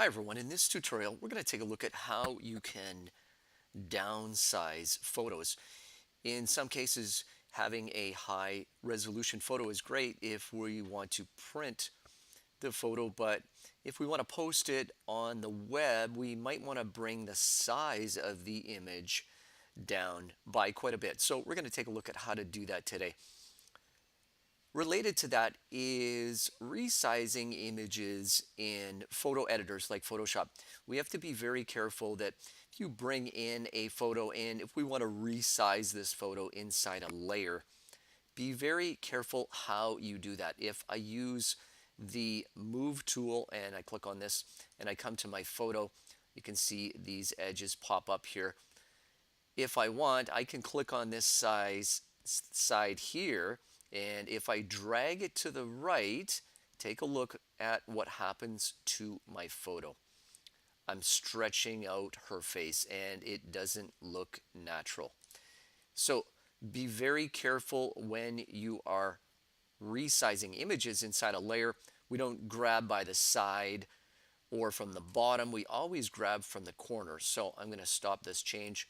Hi everyone, in this tutorial we're going to take a look at how you can downsize photos. In some cases, having a high resolution photo is great if we want to print the photo, but if we want to post it on the web, we might want to bring the size of the image down by quite a bit. So we're going to take a look at how to do that today. Related to that is resizing images in photo editors like Photoshop. We have to be very careful that if you bring in a photo and if we want to resize this photo inside a layer, be very careful how you do that. If I use the move tool and I click on this and I come to my photo, you can see these edges pop up here. If I want, I can click on this side here, and if I drag it to the right, take a look at what happens to my photo. I'm stretching out her face and it doesn't look natural. So be very careful when you are resizing images inside a layer. We don't grab by the side or from the bottom. We always grab from the corner. So I'm going to stop this change.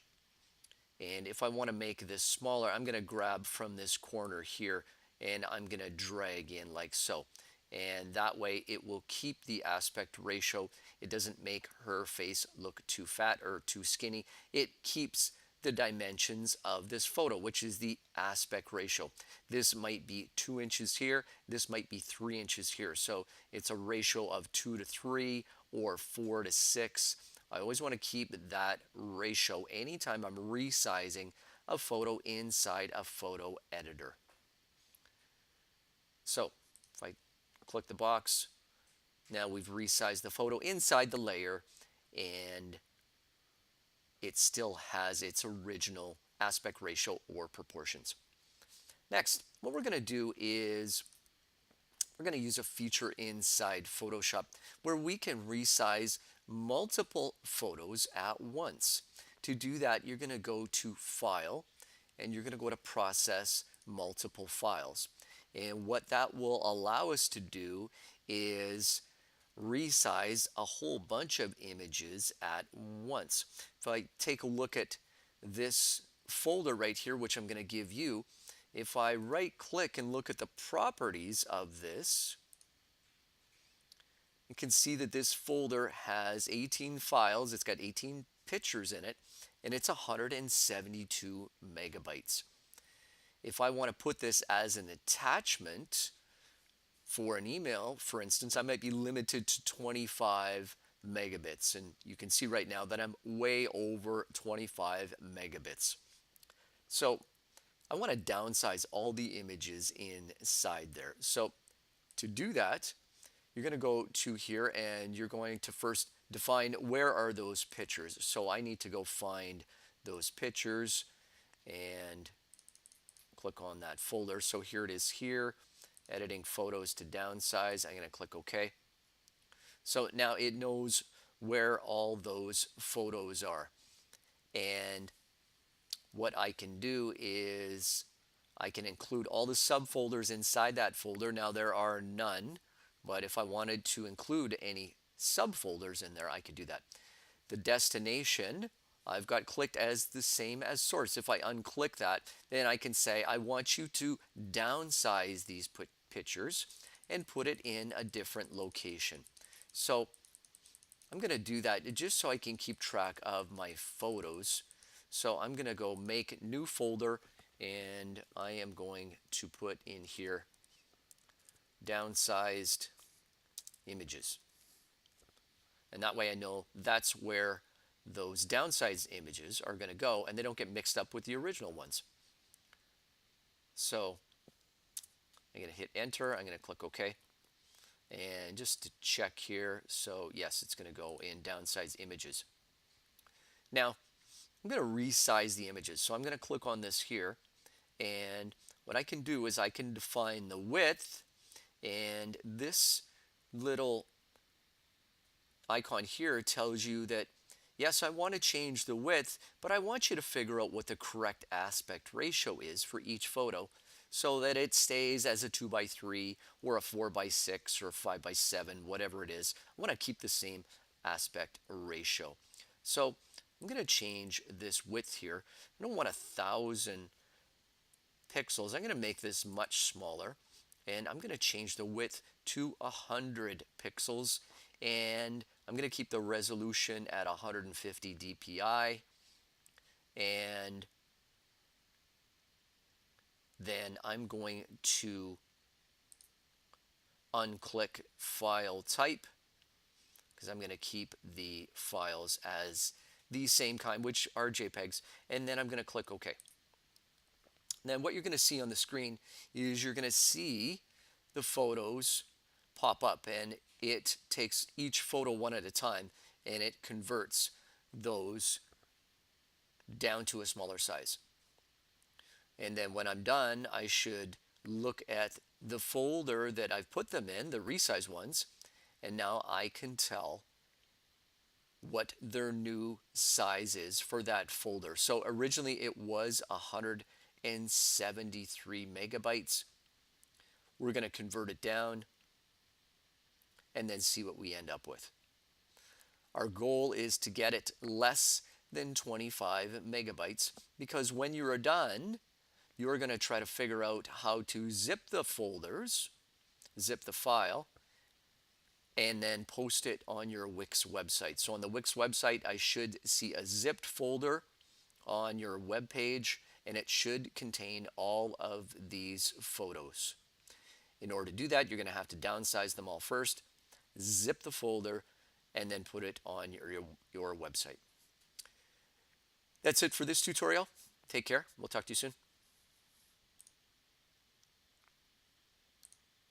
And if I want to make this smaller, I'm going to grab from this corner here and I'm going to drag in like so. And that way it will keep the aspect ratio. It doesn't make her face look too fat or too skinny. It keeps the dimensions of this photo, which is the aspect ratio. This might be 2 inches here. This might be 3 inches here. So it's a ratio of 2 to 3 or 4 to 6. I always want to keep that ratio anytime I'm resizing a photo inside a photo editor. So if I click the box, now we've resized the photo inside the layer and it still has its original aspect ratio or proportions. Next, what we're going to do is we're going to use a feature inside Photoshop where we can resize multiple photos at once. To do that, you're going to go to File and you're going to go to Process Multiple Files. And what that will allow us to do is resize a whole bunch of images at once. If I take a look at this folder right here, which I'm going to give you, if I right click and look at the properties of this, you can see that this folder has 18 files. It's got 18 pictures in it, and it's 172 megabytes. If I want to put this as an attachment for an email, for instance, I might be limited to 25 megabits. And you can see right now that I'm way over 25 megabits. So I want to downsize all the images inside there. So to do that, you're going to go to here and you're going to first define where are those pictures. So I need to go find those pictures and click on that folder. So here it is here, editing photos to downsize. I'm going to click OK. So now it knows where all those photos are. And what I can do is I can include all the subfolders inside that folder. Now there are none, but if I wanted to include any subfolders in there, I could do that. The destination, I've got clicked as the same as source. If I unclick that, then I can say I want you to downsize these pictures and put it in a different location. So I'm going to do that just so I can keep track of my photos. So I'm going to go make new folder and I am going to put in here downsized images. And that way I know that's where those downsized images are going to go and they don't get mixed up with the original ones. So I'm going to hit enter. I'm going to click OK. And just to check here, so yes, it's going to go in downsized images. Now I'm going to resize the images. So I'm going to click on this here. And what I can do is I can define the width, and this little icon here tells you that yes, I want to change the width, but I want you to figure out what the correct aspect ratio is for each photo so that it stays as a 2:3 or a 4:6 or a 5:7, whatever it is. I want to keep the same aspect ratio. So I'm going to change this width here. I don't want 1,000 pixels. I'm going to make this much smaller, and I'm going to change the width to 100 pixels, and I'm going to keep the resolution at 150 dpi, and then I'm going to unclick file type because I'm going to keep the files as the same kind, which are JPEGs, and then I'm going to click OK. Then what you're going to see on the screen is you're going to see the photos pop up, and it takes each photo one at a time and it converts those down to a smaller size. And then when I'm done, I should look at the folder that I've put them in, the resize ones, and now I can tell what their new size is for that folder. So originally it was 173 megabytes. We're going to convert it down and then see what we end up with. Our goal is to get it less than 25 megabytes because when you're done, you're going to try to figure out how to zip the folders, zip the file, and then post it on your Wix website. So on the Wix website, I should see a zipped folder on your web page, and it should contain all of these photos. In order to do that, you're going to have to downsize them all first, zip the folder, and then put it on your website. That's it for this tutorial. Take care. We'll talk to you soon.